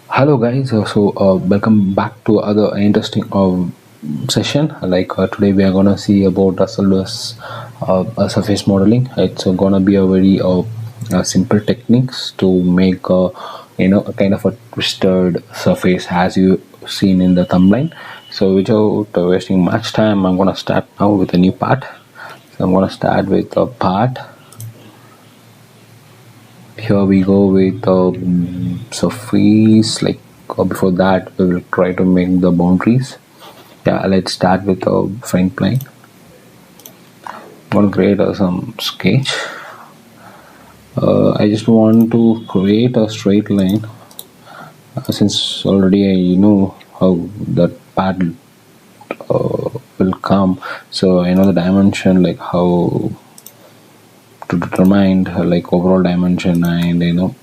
Hello guys, welcome back to other interesting session. Today we are gonna see about surface modeling. It's gonna be a very simple techniques to make a kind of a twisted surface as you seen in the thumbnail. So without wasting much time, I'm gonna start now with a new part. So I'm gonna start with a part. Here we go with surface. Before that, we will try to make the boundaries. Yeah, let's start with the front plane. I'm gonna create some sketch. I just want to create a straight line since already I know how that part will come. So I know the dimension, like how to determine overall dimension, and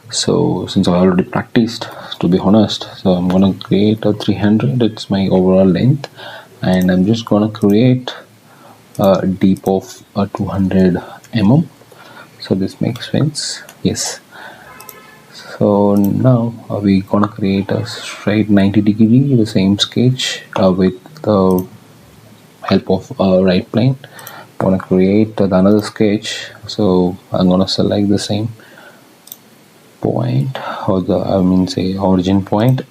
so since I already practiced, to be honest, so I'm gonna create a 300. It's my overall length, and I'm just gonna create a deep of 200 mm. So this makes sense. Yes. So now we gonna create a straight 90-degree, the same sketch with the help of right plane. I'm gonna create another sketch. So I'm gonna select the same point, or the say origin point.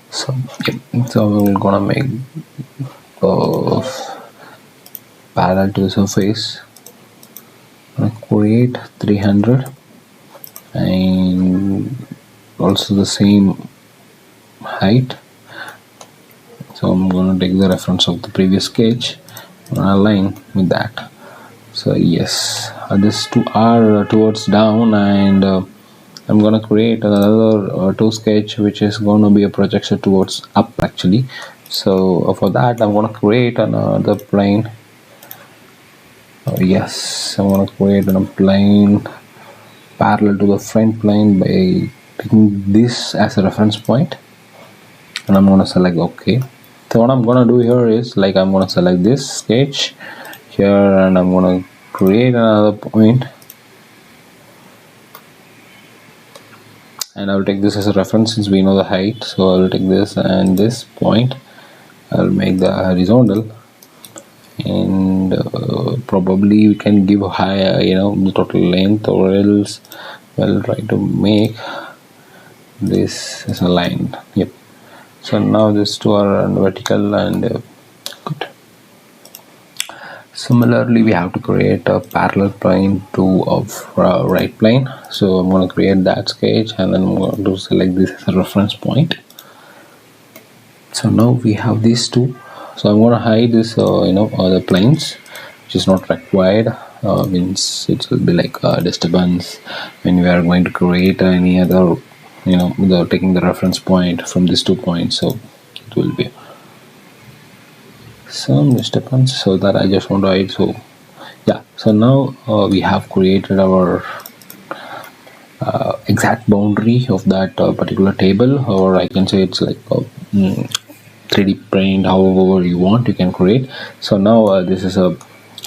So we're gonna make uh, parallel to the surface. Create 300 and also the same height. So I'm gonna take the reference of the previous sketch and align with that. So yes, this two are towards down, and I'm gonna create another two sketch which is gonna be a projection towards up actually. So for that I'm gonna create another plane. Yes, I'm gonna create a plane parallel to the front plane by taking this as a reference point, and I'm gonna select OK. So what I'm gonna do here is I'm gonna select this sketch here, and I'm gonna create another point, and I'll take this as a reference since we know the height. So I'll take this and this point, I'll make the horizontal, and probably we can give higher the total length, or else we'll try to make this as a line. Yep. So now these two are vertical and good. Similarly, we have to create a parallel plane to of right plane. So I'm going to create that sketch, and then I'm going to select this as a reference point. So now we have these two. So I'm going to hide this other planes which is not required. Means it will be like a disturbance when we are going to create any other without taking the reference point from these 2 points. So it will be some disturbance, so that I just want to hide. So yeah, so now we have created our exact boundary of that particular table, or I can say it's like a 3D print, however you want you can create. So now this is a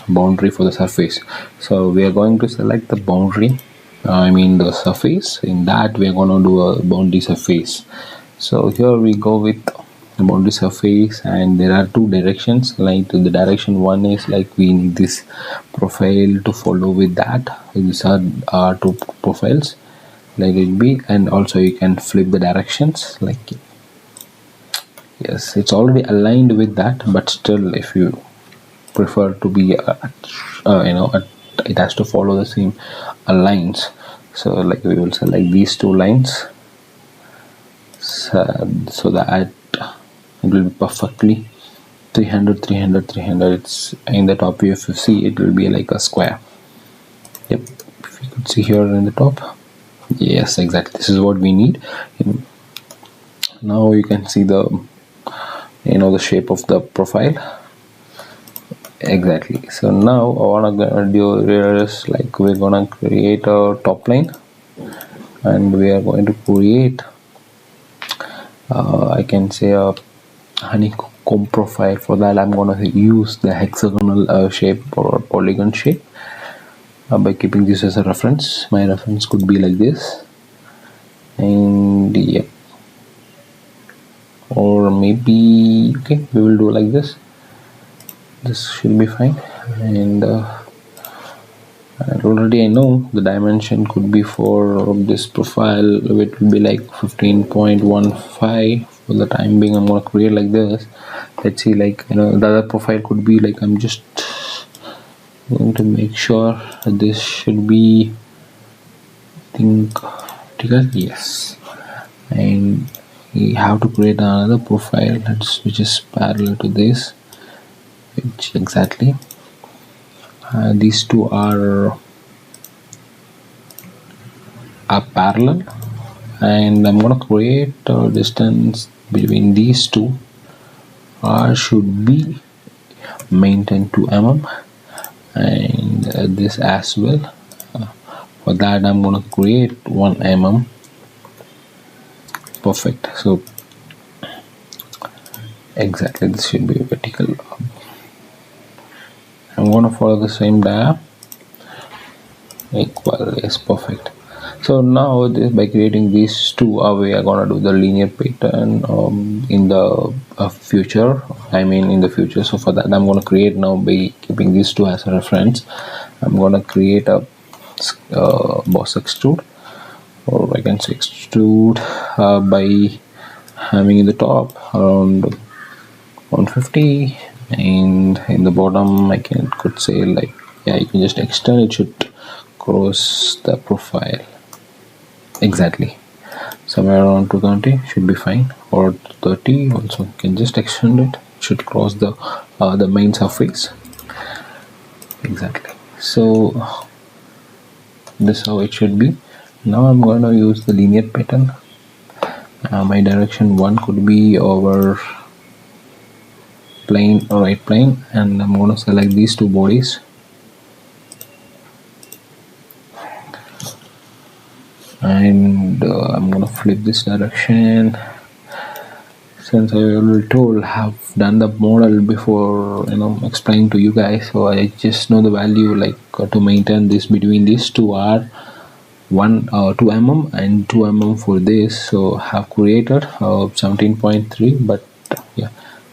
boundary for the surface. So we are going to select the boundary, the surface. In that we are going to do a boundary surface. So here we go with the boundary surface, and there are two directions. Like the direction one is like we need this profile to follow with that. These are two profiles like it be, and also you can flip the directions like yes, it's already aligned with that, but still if you prefer to be it has to follow the same lines. So like we will select these two lines, so that it will be perfectly 300 300 300. It's in the top view. If you see, it will be like a square. Yep, if you could see here in the top. Yes, exactly, this is what we need. Now you can see the the shape of the profile. Exactly. So now what I'm gonna do here is we're gonna create a top line, and we are going to create I can say a honeycomb profile. For that I'm gonna use the hexagonal shape or polygon shape. by keeping this as a reference. My reference could be like this, and yeah, or maybe okay, we will do like this. This should be fine. And already I know the dimension could be for this profile, it will be like 15.15. For the time being, I'm gonna create like this. Let's see, like, the other profile could be like, I'm just going to make sure this should be, I think, yes. And we have to create another profile which is parallel to this, which exactly these two are parallel, and I'm gonna create a distance between these two. R should be maintained to mm, and this as well. For that, I'm gonna create 1 mm. Perfect. So exactly, this should be vertical. I'm gonna follow the same diagram. Equal is perfect. So now this, by creating these two, we are gonna do the linear pattern in the future. I mean in the future. So for that, I'm gonna create now by keeping these two as a reference. I'm gonna create a boss extrude, or I can say extrude by having in the top around 150, and in the bottom I could say like, yeah, you can just extend it, should cross the profile exactly somewhere around 220 should be fine, or 30 also can just extend it, should cross the main surface exactly. So this is how it should be. Now I'm going to use the linear pattern. My direction 1 could be over plane or right plane, and I'm going to select these two bodies, and I'm going to flip this direction. Since I already told, have done the model before, explaining to you guys, so I just know the value, like to maintain this between these two are 2 mm and 2 mm for this. So have created 17.3, but yeah,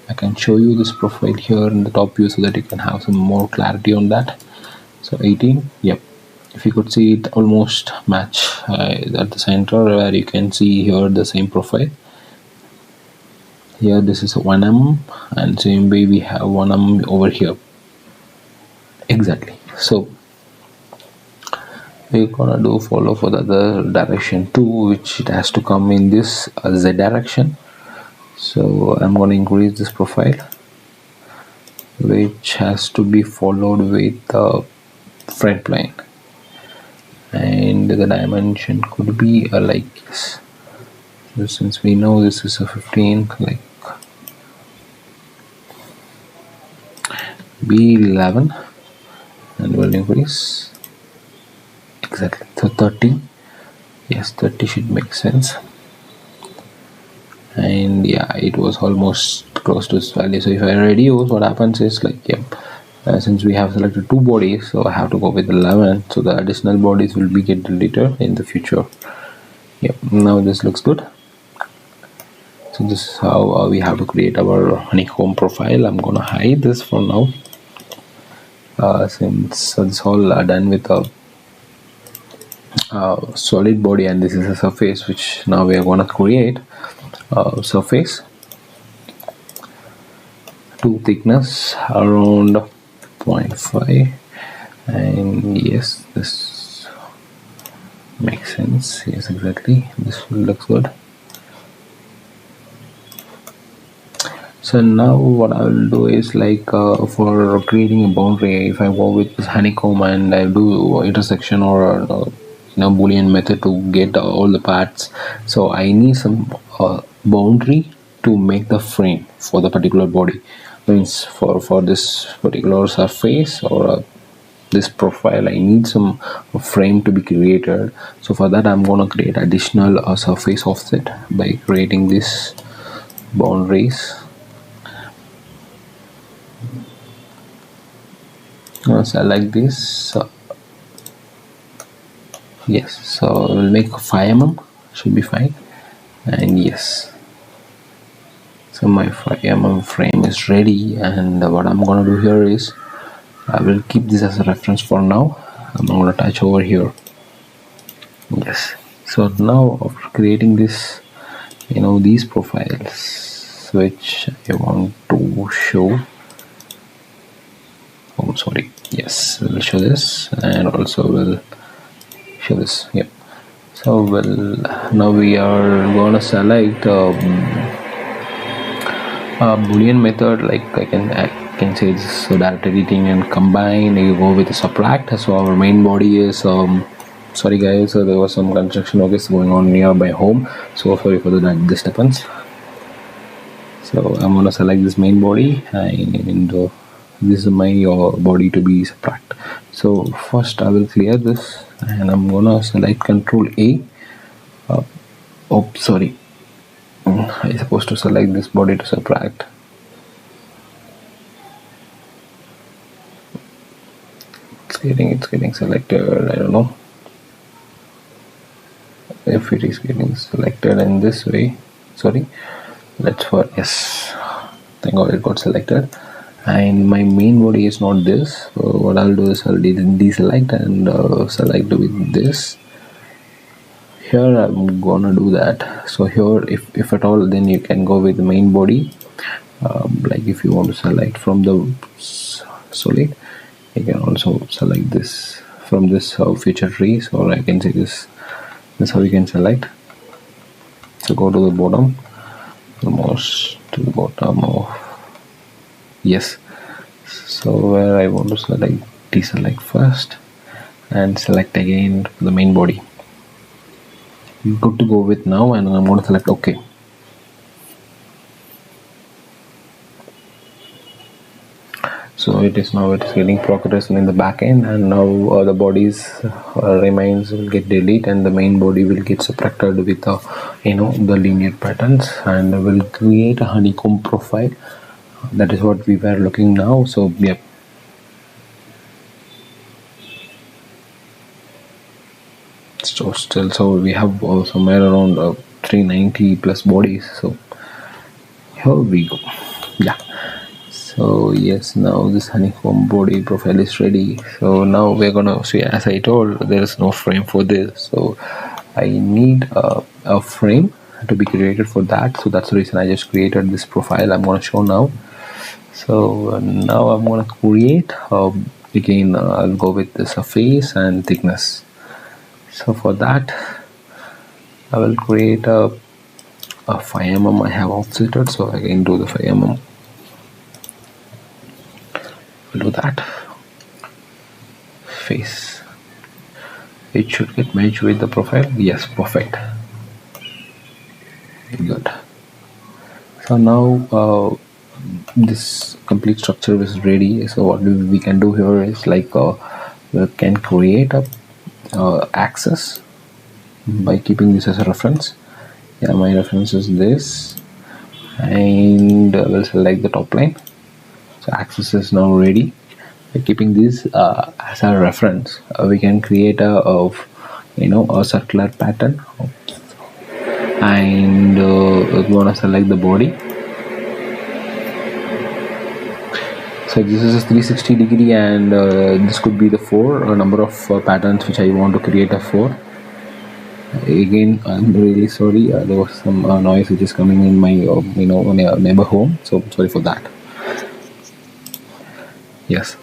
I can show you this profile here in the top view so that you can have some more clarity on that. So 18, yep, if you could see it almost match at the center, where you can see here the same profile. Here this is 1 mm, and same way we have 1 mm over here exactly. So we're gonna do follow for the other direction too, which it has to come in this z direction. So I'm going to increase this profile, which has to be followed with the front plane, and the dimension could be like this. So since we know this is a 15, like B11, and we'll increase exactly. So 30, yes, 30 should make sense. And yeah, it was almost close to this value. So if I reduce, what happens is like, yeah, since we have selected two bodies, so I have to go with 11, so the additional bodies will be get deleted in the future. Yep, now this looks good. So this is how we have to create our honeycomb profile. I'm gonna hide this for now, since it's all done with a solid body, and this is a surface which now we are gonna create surface to thickness around 0.5, and yes, this makes sense. Yes, exactly, this looks good. So now what I will do is like for creating a boundary, if I go with this honeycomb and I do intersection or boolean method to get all the parts, so I need some boundary to make the frame for the particular body. Means for this particular surface or this profile, I need some frame to be created. So for that, I'm going to create additional surface offset by creating this boundaries. So I like this Yes, so we'll make 5 mm, should be fine. And yes, so my 5 mm frame is ready, and what I'm gonna do here is I will keep this as a reference for now. I'm not gonna touch over here. Yes, so now after creating this, these profiles which I want to show. Oh, sorry. Yes, we'll show this, and also we'll show this. Yep. So now we are gonna select a boolean method. Like I can say this, so direct editing and combine. You go with the subtract. So our main body is sorry guys, so there was some construction work going on near my home, so sorry for the disturbance. So I'm gonna select this main body, and this is my body to be subtract. So first I will clear this, and I'm gonna select Control A. Oh, sorry, I'm supposed to select this body to subtract. It's getting selected. I don't know if it is getting selected in this way. Sorry, let's for yes. Thank God it got selected. And my main body is not this. So what I'll do is I'll deselect and select with this. Here I'm gonna do that. So here, if at all, then you can go with the main body. Like if you want to select from the solid, you can also select this from this feature trees, or I can say this. This how you can select. So go to the bottom, almost to the bottom of yes. So where I want to select, deselect first, and select again the main body. Good to go with now, and I'm going to select OK. So it is getting progress in the back end, and now the bodies remains will get deleted, and the main body will get subtracted with the linear patterns, and will create a honeycomb profile. That is what we were looking now. So yeah. So we have somewhere around 390 plus bodies. So here we go. Yeah. So yes, now this honeycomb body profile is ready. So now we're gonna see, as I told, there is no frame for this. So I need a frame to be created for that. So that's the reason I just created this profile I'm gonna show now. So now I'm gonna create again. I'll go with the surface and thickness. So for that, I will create a 5 mm. I have offsetted, so I can do the 5 mm. I'll do that. Face. It should get matched with the profile. Yes, perfect. Good. So now this complete structure is ready. So what we can do here is like we can create a axis by keeping this as a reference. Yeah, my reference is this, and we'll select the top line. So axis is now ready. By keeping this as a reference, we can create a circular pattern, and we want to select the body. So this is a 360-degree, and this could be the number of patterns which I want to create a 4. Again, I'm really sorry, there was some noise which is coming in my neighbor home, so sorry for that. Yes,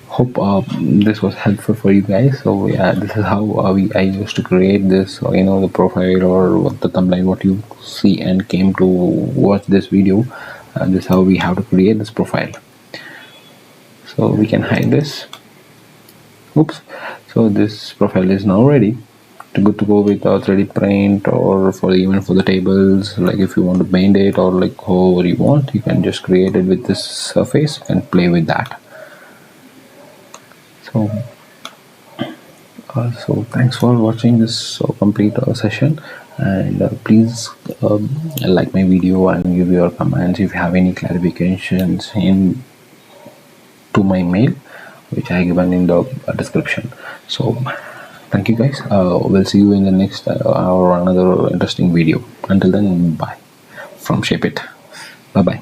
hope this was helpful for you guys. So yeah, this is how I used to create this, the profile or what the thumbnail, what you see and came to watch this video. This is how we have to create this profile. So we can hide this. Oops. So this profile is now ready, good to go with 3D print, or even for the tables. Like if you want to paint it, or like however you want, you can just create it with this surface and play with that. So thanks for watching this complete session, and please like my video and give your comments if you have any clarifications in to my mail, which I given in the description. So thank you guys. We'll see you in the next or another interesting video. Until then, bye from Shape It. Bye bye.